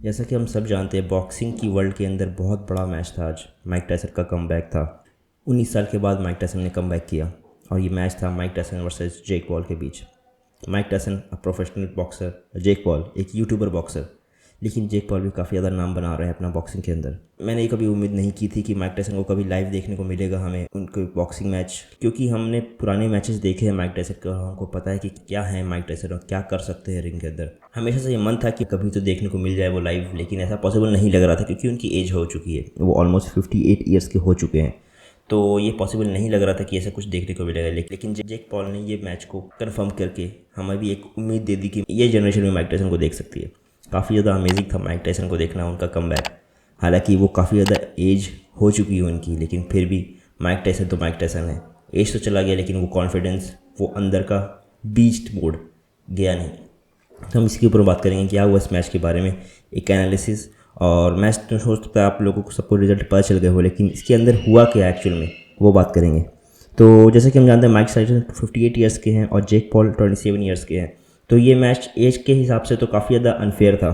जैसा कि हम सब जानते हैं, बॉक्सिंग की वर्ल्ड के अंदर बहुत बड़ा मैच था आज। माइक टायसन का कमबैक था। 19 साल के बाद माइक टायसन ने कमबैक किया और ये मैच था Mike Tyson versus Jake Paul के बीच। Mike Tyson professional boxer, Jake Paul एक यूट्यूबर बॉक्सर। लेकिन जेक पॉल भी काफ़ी ज़्यादा नाम बना रहे हैं अपना बॉक्सिंग के अंदर। मैंने ये कभी उम्मीद नहीं की थी कि माइक टायसन को कभी लाइव देखने को मिलेगा हमें उनके बॉक्सिंग मैच, क्योंकि हमने पुराने मैचेस देखे हैं माइक टायसन का। हमको पता है कि क्या है माइक टायसन और क्या कर सकते हैं रिंग के अंदर। हमेशा से ये मन था कि कभी तो देखने को मिल जाए वो लाइव, लेकिन ऐसा पॉसिबल नहीं लग रहा था क्योंकि उनकी एज हो चुकी है। वो ऑलमोस्ट 58 ईयर्स के हो चुके हैं, तो ये पॉसिबल नहीं लग रहा था कि ऐसा कुछ देखने को मिलेगा। लेकिन जेक पॉल ने ये मैच को कंफर्म करके हमें भी एक उम्मीद दे दी कि ये जनरेशन में माइक टायसन को देख सकती है। काफ़ी ज़्यादा अमेजिंग था माइक टायसन को देखना, उनका कमबैक। हालांकि वो काफ़ी ज़्यादा एज हो चुकी है उनकी, लेकिन फिर भी माइक टायसन तो माइक टायसन है। एज तो चला गया लेकिन वो कॉन्फिडेंस, वो अंदर का बीस्ट मोड गया नहीं। तो हम इसके ऊपर बात करेंगे क्या हुआ इस मैच के बारे में, एक एनालिसिस। और मैच तो हो सकता है आप लोगों को सबको रिजल्ट पता चल गए हो, लेकिन इसके अंदर हुआ क्या एक्चुअल में वो बात करेंगे। तो जैसे कि हम जानते हैं माइक टायसन 58 ईयर्स के हैं और जेक पॉल 27 ईयर्स के हैं। तो ये मैच एज के हिसाब से तो काफ़ी ज़्यादा अनफेयर था,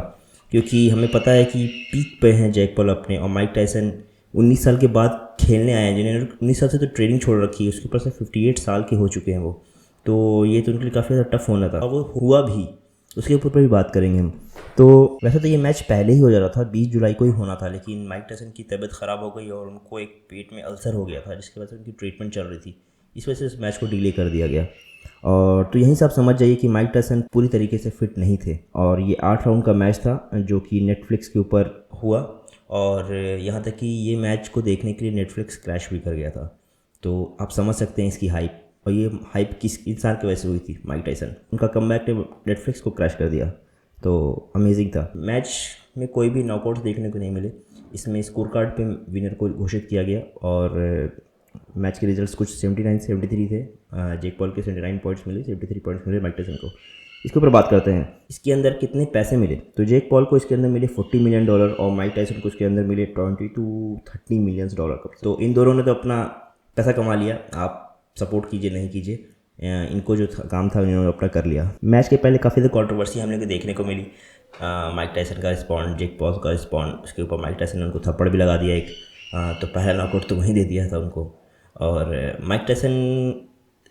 क्योंकि हमें पता है कि पीक पे हैं जेक पॉल अपने, और माइक टायसन 19 साल के बाद खेलने आए हैं, जिन्होंने 19 साल से तो ट्रेनिंग छोड़ रखी है, उसके ऊपर से 58 साल के हो चुके हैं वो। तो ये तो उनके लिए काफ़ी ज़्यादा टफ होना था और वो हुआ भी, उसके ऊपर भी बात करेंगे हम। तो वैसे तो ये मैच पहले ही हो जा रहा था, 20 जुलाई को ही होना था, लेकिन माइक टायसन की तबीयत ख़राब हो गई और उनको एक पेट में अल्सर हो गया था, जिसकी वजह से उनकी ट्रीटमेंट चल रही थी। इस वजह से इस मैच को डिले कर दिया गया। और तो यहीं से आप समझ जाइए कि माइक टायसन पूरी तरीके से फिट नहीं थे। और ये 8 राउंड का मैच था जो कि नेटफ्लिक्स के ऊपर हुआ, और यहाँ तक कि ये मैच को देखने के लिए नेटफ्लिक्स क्रैश भी कर गया था। तो आप समझ सकते हैं इसकी हाइप, और ये हाइप किस इंसान की वजह से हुई थी, माइक टायसन। उनका कमबैक ने नेटफ्लिक्स को क्रैश कर दिया। तो अमेजिंग था। मैच में कोई भी नॉकआउट्स देखने को नहीं मिले। इसमें स्कोर कार्ड पे विनर को घोषित किया गया और मैच के रिजल्ट्स कुछ 73 थे। जेक पॉल के 79 पॉइंट्स मिले, 73 पॉइंट्स मिले माइक टायसन को। इसके ऊपर बात करते हैं, इसके अंदर कितने पैसे मिले। तो जेक पॉल को इसके अंदर मिले $40 मिलियन और माइक टायसन को इसके अंदर मिले $20 to $30 मिलियन। तो इन दोनों ने तो अपना पैसा कमा लिया। आप सपोर्ट कीजिए नहीं कीजिए, इनको जो काम था इन्होंने अपना कर लिया। मैच के पहले काफ़ी ज़्यादा कंट्रोवर्सी हम लोग को देखने को मिली। माइक टायसन का रिस्पॉन्ड, जेक पॉल का रिस्पॉन्ड, उसके ऊपर माइक टायसन ने उनको थप्पड़ भी लगा दिया एक। तो पहला नॉकआउट तो वहीं दे दिया था उनको। और माइक टायसन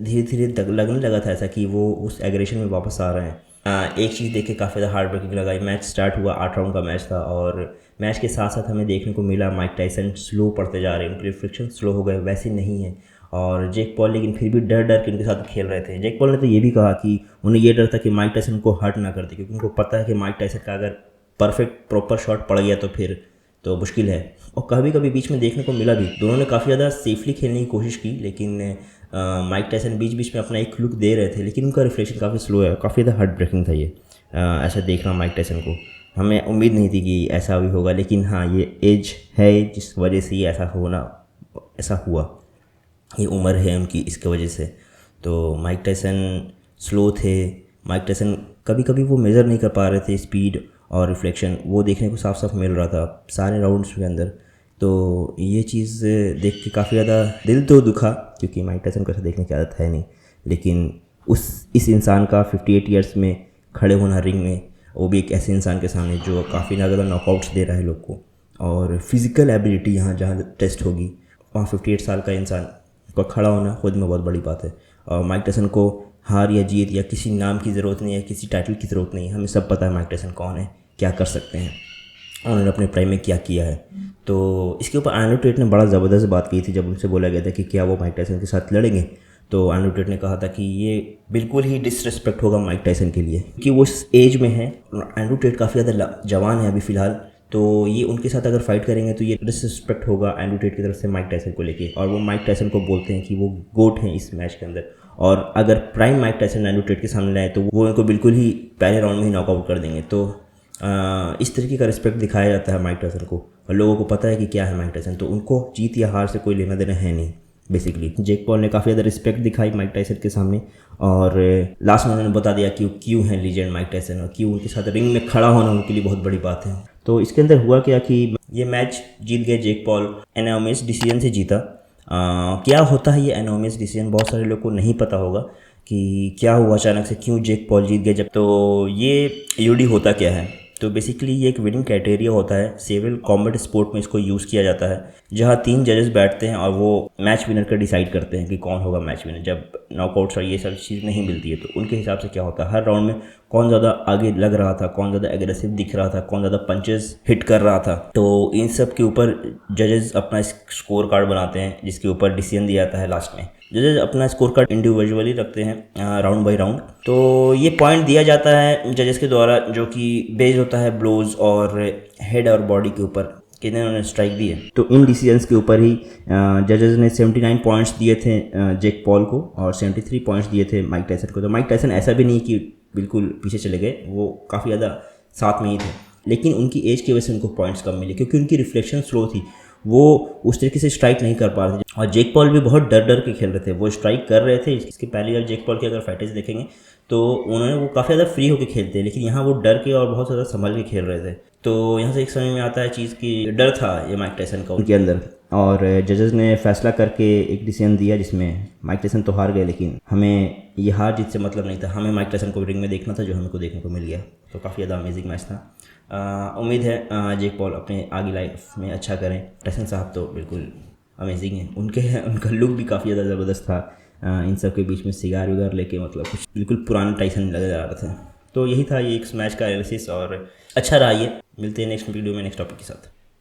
धीरे धीरे लगने लगा था ऐसा कि वो उस एग्रेशन में वापस आ रहे हैं। एक चीज़ देख के काफ़ी ज़्यादा हार्ट ब्रेकिंग लगा। मैच स्टार्ट हुआ, 8 राउंड का मैच था, और मैच के साथ साथ हमें देखने को मिला माइक टायसन स्लो पड़ते जा रहे हैं, उनके रिफ्लेक्शन स्लो हो गए, वैसे नहीं है। और जेक पॉल लेकिन फिर भी डर डर के उनके साथ खेल रहे थे। जेक पॉल ने तो ये भी कहा कि उन्हें ये डर था कि माइक टायसन को हर्ट ना कर दे, क्योंकि उनको पता है कि माइक टायसन का अगर परफेक्ट प्रॉपर शॉट पड़ गया तो फिर तो मुश्किल है। और कभी कभी बीच में देखने को मिला भी, दोनों ने काफ़ी ज़्यादा सेफली खेलने की कोशिश की, लेकिन माइक टायसन बीच बीच में अपना एक लुक दे रहे थे, लेकिन उनका रिफ्लेक्शन काफ़ी स्लो है। काफ़ी ज़्यादा हार्ट ब्रेकिंग था ये ऐसा देखना माइक टायसन को। हमें उम्मीद नहीं थी कि ऐसा भी होगा, लेकिन हाँ, ये एज है जिस वजह से ये ऐसा हुआ। ये उम्र है उनकी, इसके वजह से। तो माइक टायसन स्लो थे। माइक टायसन कभी कभी वो मेज़र नहीं कर पा रहे थे स्पीड और रिफ्लेक्शन, वो देखने को साफ साफ मिल रहा था सारे राउंड्स के अंदर। तो ये चीज़ देख के काफ़ी ज़्यादा दिल तो दुखा, क्योंकि माइक टायसन को ऐसा देखने की आदत है नहीं। लेकिन इस इंसान का 58 ईयर्स में खड़े होना रिंग में, वो भी एक ऐसे इंसान के सामने जो काफ़ी ज़्यादा नॉकआउट्स दे रहा है लोग को, और फिज़िकल एबिलिटी यहाँ जहाँ टेस्ट होगी, वहाँ 58 साल का इंसान का खड़ा होना खुद में बहुत बड़ी बात है। और माइक टायसन को हार या जीत या किसी नाम की ज़रूरत नहीं है, किसी टाइटल की ज़रूरत नहीं है। हमें सब पता है माइक टायसन कौन है, क्या कर सकते हैं, उन्होंने अपने प्राइम में क्या किया है। तो इसके ऊपर एंड्रू टेट ने बड़ा ज़बरदस्त बात की थी जब उनसे बोला गया था कि क्या वो माइक टायसन के साथ लड़ेंगे। तो एंड्रू टेट ने कहा था कि ये बिल्कुल ही डिसरिस्पेक्ट होगा माइक टायसन के लिए, क्योंकि वो इस एज में है। एंड्रू टेट काफ़ी ज़्यादा जवान है अभी फ़िलहाल, तो ये उनके साथ अगर फाइट करेंगे तो ये डिसरिस्पेक्ट होगा एंड्रू टेट की तरफ से माइक टायसन को लेके। और वो माइक टायसन को बोलते हैं कि वो गोट हैं इस मैच के अंदर, और अगर prime Mike Tyson Andrew Tate के सामने लाए तो वो इनको बिल्कुल ही पहले राउंड में ही नॉकआउट कर देंगे। तो इस तरीके का रिस्पेक्ट दिखाया जाता है माइक टायसन को, और लोगों को पता है कि क्या है माइक टायसन। तो उनको जीत या हार से कोई लेना देना है नहीं बेसिकली। जेक पॉल ने काफ़ी ज़्यादा रिस्पेक्ट दिखाई माइक टायसन के सामने, और लास्ट में उन्होंने बता दिया कि क्यों है लीजेंड माइक टायसन, और क्यों उनके साथ रिंग में खड़ा होना उनके लिए बहुत बड़ी बात है। तो इसके अंदर हुआ क्या कि ये मैच जीत गए जेक पॉल, एनामियस डिसीजन से जीता। क्या होता है ये एनामियस डिसीजन, बहुत सारे लोग को नहीं पता होगा कि क्या हुआ अचानक से, क्यों जेक पॉल जीत गए। जब तो ये यूडी होता क्या है, तो बेसिकली ये एक विनिंग क्राइटेरिया होता है, सेवरल कॉम्बैट स्पोर्ट में इसको यूज़ किया जाता है, जहाँ 3 जजेस बैठते हैं और वो मैच विनर का डिसाइड करते हैं कि कौन होगा मैच विनर। जब नॉकआउट्स और ये सब चीज़ नहीं मिलती है तो उनके हिसाब से क्या होता है, हर राउंड में कौन ज़्यादा आगे लग रहा था, कौन ज़्यादा एग्रेसिव दिख रहा था, कौन ज़्यादा पंचेस हिट कर रहा था, तो इन सब के ऊपर जजेस अपना स्कोर कार्ड बनाते हैं जिसके ऊपर डिसीजन दिया जाता है लास्ट में। जजेस अपना स्कोर कार्ड इंडिविजुअली रखते हैं राउंड बाय राउंड, तो ये पॉइंट दिया जाता है जजेस के द्वारा जो कि बेस्ड होता है ब्लोज और हेड और बॉडी के ऊपर कितने उन्होंने स्ट्राइक दी है। तो इन डिसीजंस के ऊपर ही जजेस ने 79 पॉइंट्स दिए थे जेक पॉल को और 73 पॉइंट्स दिए थे माइक टायसन को। तो माइक टायसन ऐसा भी नहीं कि बिल्कुल पीछे चले गए, वो काफ़ी ज़्यादा साथ में ही थे, लेकिन उनकी एज की वजह से उनको पॉइंट्स कम मिले क्योंकि उनकी रिफ्लेक्शन स्लो थी, वो उस तरीके से स्ट्राइक नहीं कर पा रहे थे। और जेक पॉल भी बहुत डर डर के खेल रहे थे, वो स्ट्राइक कर रहे थे। इसके पहले जब जेक पॉल की अगर फाइटेज देखेंगे तो उन्होंने वो काफ़ी ज़्यादा फ्री होकर खेलते हैं, लेकिन यहाँ वो डर के और बहुत ज़्यादा संभल के खेल रहे थे। तो यहाँ से एक समझ में आता है चीज़ की डर था ये माइक टायसन का उनके अंदर। और जजेस ने फैसला करके एक डिसीजन दिया जिसमें माइक टायसन तो हार गए, लेकिन हमें ये हार जीत से मतलब नहीं था, हमें माइक टायसन को रिंग में देखना था, जो हमें को देखने को मिल गया। तो काफ़ी ज़्यादा अमेजिंग मैच था। उम्मीद है जेक पॉल अपने आगे लाइफ में अच्छा करें। टायसन साहब तो बिल्कुल अमेजिंग है, उनका लुक भी काफ़ी ज़्यादा ज़बरदस्त था, इन सब के बीच में सिगार विगार लेके, मतलब कुछ बिल्कुल पुराना टाइसन लग जा रहा था। तो यही था ये एक मैच का एनालिसिस और अच्छा रहा ये। मिलते हैं नेक्स्ट वीडियो में नेक्स्ट टॉपिक के साथ।